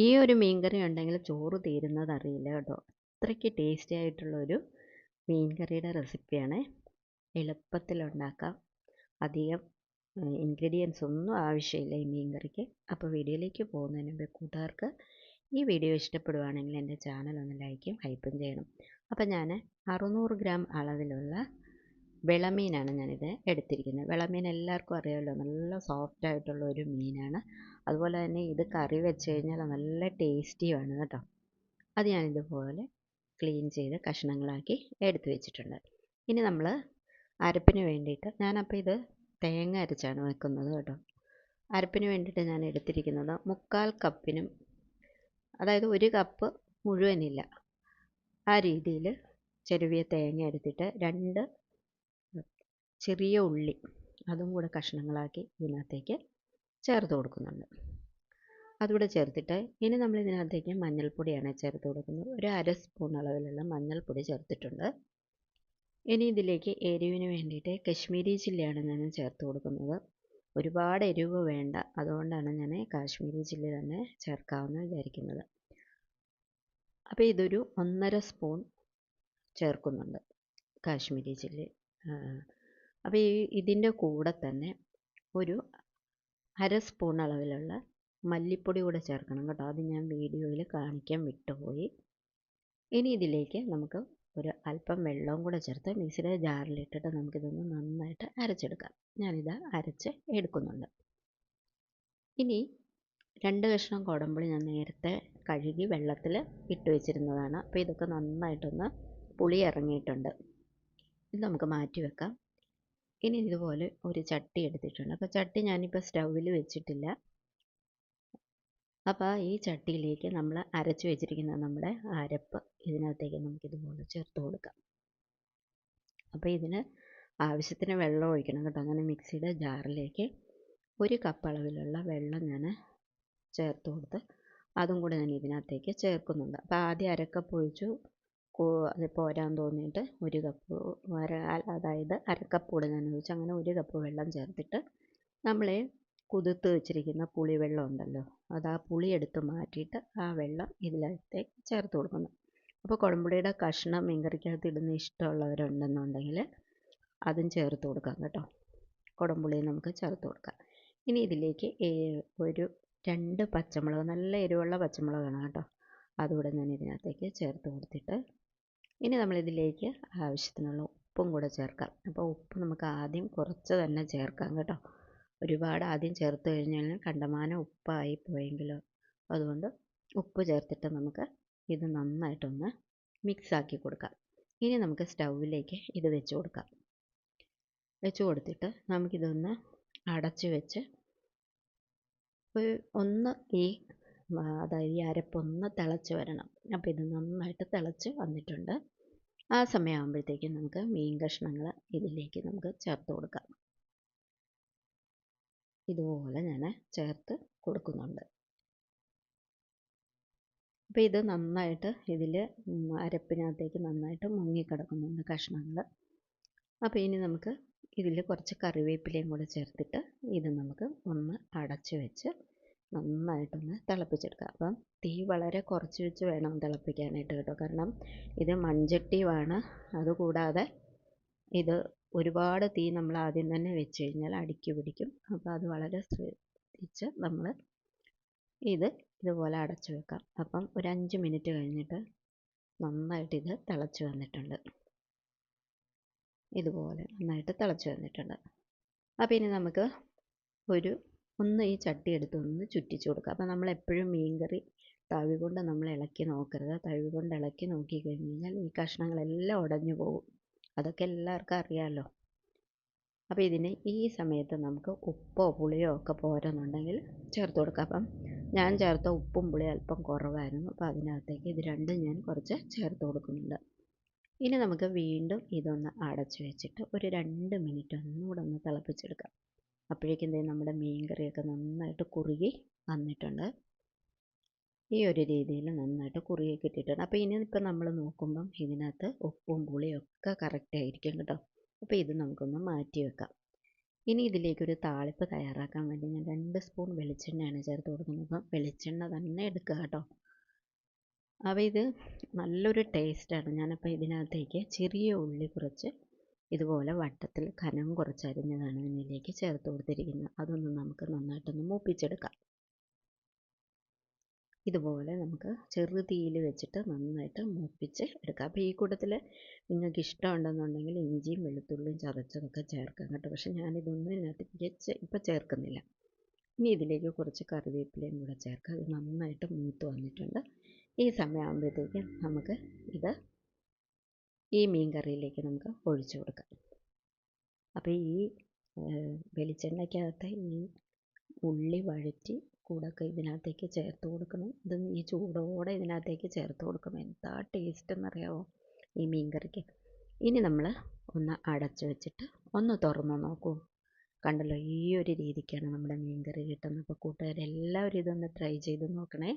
ഈ ഒരു മീൻകറി ഉണ്ടെങ്കിൽ ചോറ് തീരുന്നത് അറിയില്ല കേട്ടോ. അത്രയ്ക്ക് ടേസ്റ്റി ആയിട്ടുള്ളൊരു മീൻകറിയുടെ റെസിപ്പിയാണ്. എളുപ്പത്തിലുണ്ടാക്കാം. അധികം ഇൻഗ്രീഡിയൻസ് ഒന്നും ആവശ്യമില്ല ഈ മീൻകറിക്ക്. അപ്പോൾ വീഡിയോയിലേക്ക് പോകുന്നതിന് മുമ്പ് കൂട്ടുകാർക്ക് ഈ വീഡിയോ ഇഷ്ടപ്പെടുവാണെങ്കിൽ എൻ്റെ ചാനൽ ഒന്ന് ലൈക്കും ഹൈപ്പും ചെയ്യണം. അപ്പോൾ ഞാൻ 600 ഗ്രാം അളവിലുള്ള വിളമീനാണ് ഞാനിത് എടുത്തിരിക്കുന്നത്. വിളമീൻ എല്ലാവർക്കും അറിയാമല്ലോ, നല്ല സോഫ്റ്റ് ആയിട്ടുള്ള ഒരു മീനാണ്. അതുപോലെ തന്നെ ഇത് കറി വെച്ച് കഴിഞ്ഞാൽ നല്ല ടേസ്റ്റിയുമാണ് കേട്ടോ. അത് ഞാനിതുപോലെ ക്ലീൻ ചെയ്ത് കഷ്ണങ്ങളാക്കി എടുത്തു വെച്ചിട്ടുണ്ട്. ഇനി നമ്മൾ അരപ്പിന് വേണ്ടിയിട്ട് ഞാനപ്പോൾ ഇത് തേങ്ങ അരച്ചാണ് വെക്കുന്നത് കേട്ടോ. അരപ്പിന് വേണ്ടിയിട്ട് ഞാൻ എടുത്തിരിക്കുന്നത് 1/4 കപ്പിനും, അതായത് 1 കപ്പ് മുഴുവനില്ല, ആ രീതിയിൽ ചെരുവിയ തേങ്ങ എടുത്തിട്ട് 2 ചെറിയ ഉള്ളി അതും കൂടെ കഷ്ണങ്ങളാക്കി ഇതിനകത്തേക്ക് ചേർത്ത് കൊടുക്കുന്നുണ്ട്. അതുകൂടെ ചേർത്തിട്ട് ഇനി നമ്മൾ ഇതിനകത്തേക്ക് മഞ്ഞൾപ്പൊടിയാണ് ചേർത്ത് കൊടുക്കുന്നത്. ഒരു 1/2 സ്പൂൺ അളവിലുള്ള മഞ്ഞൾപ്പൊടി ചേർത്തിട്ടുണ്ട്. ഇനി ഇതിലേക്ക് എരിവിന് വേണ്ടിയിട്ട് കശ്മീരി ചില്ലിയാണ് ഞാൻ ചേർത്ത് കൊടുക്കുന്നത്. ഒരുപാട് എരിവ് വേണ്ട, അതുകൊണ്ടാണ് ഞാൻ കാശ്മീരി ചില്ലി തന്നെ ചേർക്കാമെന്ന് വിചാരിക്കുന്നത്. അപ്പോൾ ഇതൊരു 1.5 സ്പൂൺ ചേർക്കുന്നുണ്ട് കാശ്മീരി ചില്ലി. അപ്പോൾ ഇതിൻ്റെ കൂടെ തന്നെ ഒരു 1/2 സ്പൂൺ അളവിലുള്ള മല്ലിപ്പൊടി കൂടെ ചേർക്കണം കേട്ടോ. അത് ഞാൻ വീഡിയോയിൽ കാണിക്കാൻ വിട്ടുപോയി. ഇനി ഇതിലേക്ക് നമുക്ക് ഒരു അല്പം വെള്ളവും കൂടെ ചേർത്ത് മിക്സിയുടെ ജാറിലിട്ടിട്ട് നമുക്കിതൊന്ന് നന്നായിട്ട് അരച്ചെടുക്കാം. ഞാനിത് അരച്ച് എടുക്കുന്നുണ്ട്. ഇനി 2 കഷ്ണം കുടംപുളി ഞാൻ നേരത്തെ കഴുകി വെള്ളത്തിൽ ഇട്ട് വെച്ചിരുന്നതാണ്. അപ്പോൾ ഇതൊക്കെ നന്നായിട്ടൊന്ന് പുളി ഇറങ്ങിയിട്ടുണ്ട്. ഇത് നമുക്ക് മാറ്റി വെക്കാം. ഇനി ഇതുപോലെ ഒരു ചട്ടി എടുത്തിട്ടുണ്ട്. അപ്പോൾ ചട്ടി ഞാനിപ്പോൾ സ്റ്റൗവിൽ വെച്ചിട്ടില്ല. അപ്പോൾ ഈ ചട്ടിയിലേക്ക് നമ്മൾ അരച്ച് വെച്ചിരിക്കുന്ന നമ്മുടെ അരപ്പ് ഇതിനകത്തേക്ക് നമുക്കിതുപോലെ ചേർത്ത് കൊടുക്കാം. അപ്പോൾ ഇതിന് ആവശ്യത്തിന് വെള്ളം ഒഴിക്കണം കേട്ടോ. അങ്ങനെ മിക്സിയുടെ ജാറിലേക്ക് 1 കപ്പ് അളവിലുള്ള വെള്ളം ഞാൻ ചേർത്ത് കൊടുത്ത് അതും കൂടെ ഞാൻ ഇതിനകത്തേക്ക് ചേർക്കുന്നുണ്ട്. അപ്പോൾ ആദ്യം 1/2 കപ്പ് ഒഴിച്ചു, അത് പോരാൻ തോന്നിയിട്ട് 1 കപ്പ് അതായത് 1/2 കപ്പ് കൂടെ ഞാൻ ഒഴിച്ചു. അങ്ങനെ 1 കപ്പ് വെള്ളം ചേർത്തിട്ട് നമ്മൾ കുതിർത്ത് വെച്ചിരിക്കുന്ന പുളിവെള്ളം ഉണ്ടല്ലോ, അത് ആ പുളി എടുത്ത് മാറ്റിയിട്ട് ആ വെള്ളം ഇതിനകത്തേക്ക് ചേർത്ത് കൊടുക്കുന്നു. അപ്പോൾ കുടംപുളിയുടെ കഷ്ണം മീൻകറിക്കകത്ത് ഇടുന്ന ഇഷ്ടമുള്ളവരുണ്ടെന്നുണ്ടെങ്കിൽ അതും ചേർത്ത് കൊടുക്കാം കേട്ടോ. കുടംപുളി നമുക്ക് ചേർത്ത് കൊടുക്കാം. ഇനി ഇതിലേക്ക് ഒരു 2 പച്ചമുളക്, നല്ല എരിവുള്ള പച്ചമുളകാണ് കേട്ടോ, അതുകൂടെ ഞാൻ ഇതിനകത്തേക്ക് ചേർത്ത് കൊടുത്തിട്ട് ഇനി നമ്മളിതിലേക്ക് ആവശ്യത്തിനുള്ള ഉപ്പും കൂടെ ചേർക്കാം. അപ്പോൾ ഉപ്പ് നമുക്ക് ആദ്യം കുറച്ച് തന്നെ ചേർക്കാം കേട്ടോ. ഒരുപാട് ആദ്യം ചേർത്ത് കഴിഞ്ഞാൽ കണ്ടമാനം ഉപ്പായി പോയെങ്കിലോ, അതുകൊണ്ട് ഉപ്പ് ചേർത്തിട്ട് നമുക്ക് ഇത് നന്നായിട്ടൊന്ന് മിക്സാക്കി കൊടുക്കാം. ഇനി നമുക്ക് സ്റ്റൗവിലേക്ക് ഇത് വെച്ച് കൊടുക്കാം. വെച്ച് കൊടുത്തിട്ട് നമുക്കിതൊന്ന് അടച്ച് വെച്ച് ഒന്ന് അതായത് ഈ അരപ്പൊന്ന് തിളച്ച് വരണം. അപ്പോൾ ഇത് നന്നായിട്ട് തിളച്ച് വന്നിട്ടുണ്ട്. ആ സമയമാകുമ്പോഴത്തേക്കും നമുക്ക് മീൻ കഷ്ണങ്ങൾ ഇതിലേക്ക് നമുക്ക് ചേർത്ത് കൊടുക്കാം. ഇതുപോലെ ഞാൻ ചേർത്ത് കൊടുക്കുന്നുണ്ട്. അപ്പോൾ ഇത് നന്നായിട്ട് ഇതിൽ അരപ്പിനകത്തേക്ക് നന്നായിട്ട് മുങ്ങിക്കിടക്കുന്നുണ്ട് കഷ്ണങ്ങൾ. അപ്പോൾ ഇനി നമുക്ക് ഇതിൽ കുറച്ച് കറിവേപ്പിലയും കൂടെ ചേർത്തിട്ട് ഇത് നമുക്ക് ഒന്ന് അടച്ച് വെച്ച് നന്നായിട്ടൊന്ന് തിളപ്പിച്ചെടുക്കാം. അപ്പം തീ വളരെ കുറച്ച് വെച്ച് വേണം തിളപ്പിക്കാനായിട്ട് കേട്ടോ. കാരണം ഇത് മൺചട്ടിയുമാണ്. അതുകൂടാതെ ഇത് ഒരുപാട് തീ നമ്മൾ ആദ്യം തന്നെ വെച്ച് കഴിഞ്ഞാൽ അടിക്ക് പിടിക്കും. അപ്പോൾ അത് വളരെ ശ്രദ്ധിച്ച് നമ്മൾ ഇതുപോലെ അടച്ചു വെക്കാം. അപ്പം ഒരു 5 മിനിറ്റ് കഴിഞ്ഞിട്ട് നന്നായിട്ട് ഇത് തിളച്ച് വന്നിട്ടുണ്ട്. ഇതുപോലെ നന്നായിട്ട് തിളച്ച് വന്നിട്ടുണ്ട്. അപ്പോൾ ഇനി നമുക്ക് ഒന്ന് ഈ ചട്ടി എടുത്ത് ഒന്ന് ചുറ്റിച്ച് കൊടുക്കുക. അപ്പോൾ നമ്മൾ എപ്പോഴും മീൻകറി തവി കൊണ്ട് നമ്മൾ ഇളക്കി നോക്കരുത്. തവി കൊണ്ട് ഇളക്കി നോക്കി കഴിഞ്ഞാൽ ഈ കഷ്ണങ്ങളെല്ലാം ഉടഞ്ഞു പോകും. അതൊക്കെ എല്ലാവർക്കും അറിയാമല്ലോ. അപ്പോൾ ഇതിന് ഈ സമയത്ത് നമുക്ക് ഉപ്പോ പുളിയോ ഒക്കെ പോരെന്നുണ്ടെങ്കിൽ ചേർത്ത് കൊടുക്കാം. അപ്പം ഞാൻ ചേർത്ത ഉപ്പും പുളിയും അല്പം കുറവായിരുന്നു. അപ്പോൾ അതിനകത്തേക്ക് ഇത് രണ്ടും ഞാൻ കുറച്ച് ചേർത്ത് കൊടുക്കുന്നുണ്ട്. ഇനി നമുക്ക് വീണ്ടും ഇതൊന്ന് അടച്ച് വെച്ചിട്ട് ഒരു 2 മിനിറ്റ് ഒന്നുകൂടെ ഒന്ന് തിളപ്പിച്ചെടുക്കാം. അപ്പോഴേക്കും നമ്മുടെ മീൻ കറിയൊക്കെ നന്നായിട്ട് കുറുകി വന്നിട്ടുണ്ട്. ഈ ഒരു രീതിയിൽ നന്നായിട്ട് കുറുകി കിട്ടിയിട്ടുണ്ട്. അപ്പോൾ ഇനിയിപ്പോൾ നമ്മൾ നോക്കുമ്പം ഇതിനകത്ത് ഉപ്പും പുളിയും ഒക്കെ കറക്റ്റ് ആയിരിക്കും കേട്ടോ. അപ്പോൾ ഇത് നമുക്കൊന്ന് മാറ്റി വെക്കാം. ഇനി ഇതിലേക്കൊരു താളിപ്പ് തയ്യാറാക്കാൻ വേണ്ടി ഞാൻ 2 സ്പൂൺ വെളിച്ചെണ്ണയാണ് ചേർത്ത് കൊടുക്കുന്നത്. അപ്പം വെളിച്ചെണ്ണ തന്നെ എടുക്കുക കേട്ടോ. അപ്പോൾ ഇത് നല്ലൊരു ടേസ്റ്റാണ്. ഞാനപ്പോൾ ഇതിനകത്തേക്ക് ചെറിയ ഉള്ളി കുറച്ച് ഇതുപോലെ വട്ടത്തിൽ കനം കുറച്ച് അരിഞ്ഞതാണ് ഇതിലേക്ക് ചേർത്ത് കൊടുത്തിരിക്കുന്നത്. അതൊന്ന് നമുക്ക് നന്നായിട്ടൊന്ന് മൂപ്പിച്ചെടുക്കാം. ഇതുപോലെ നമുക്ക് ചെറുതീയിൽ വെച്ചിട്ട് നന്നായിട്ട് മൂപ്പിച്ച് എടുക്കാം. അപ്പോൾ ഈ കൂട്ടത്തിൽ നിങ്ങൾക്ക് ഇഷ്ടമുണ്ടെന്നുണ്ടെങ്കിൽ ഇഞ്ചിയും വെളുത്തുള്ളിയും ചതച്ചതൊക്കെ ചേർക്കാം കേട്ടോ. പക്ഷേ ഞാനിതൊന്നും ഇതിനകത്ത് ഇപ്പോൾ ചേർക്കുന്നില്ല. ഇനി ഇതിലേക്ക് കുറച്ച് കറിവേപ്പിലയും കൂടെ ചേർക്കാം. അത് നന്നായിട്ട് മൂത്ത് വന്നിട്ടുണ്ട്. ഈ സമയമാകുമ്പോഴത്തേക്ക് നമുക്ക് ഈ മീൻ കറിയിലേക്ക് നമുക്ക് ഒഴിച്ചു കൊടുക്കാം. അപ്പോൾ ഈ വെളിച്ചെണ്ണയ്ക്കകത്ത് ഈ ഉള്ളി വഴറ്റി കൂടൊക്കെ ഇതിനകത്തേക്ക് ചേർത്ത് കൊടുക്കണം. ഇത് ഈ ചൂടോടെ ഇതിനകത്തേക്ക് ചേർത്ത് കൊടുക്കണം. എന്താ ടേസ്റ്റ് എന്നറിയാമോ ഈ മീൻ കറിക്ക്. ഇനി നമ്മൾ ഒന്ന് അടച്ച് വെച്ചിട്ട് ഒന്ന് തുറന്ന് നോക്കൂ. കണ്ടല്ലോ, ഈ ഒരു രീതിക്കാണ് നമ്മുടെ മീൻ കറി കിട്ടുന്നത്. അപ്പോൾ കൂട്ടുകാരെല്ലാവരും ഇതൊന്ന് ട്രൈ ചെയ്ത് നോക്കണേ.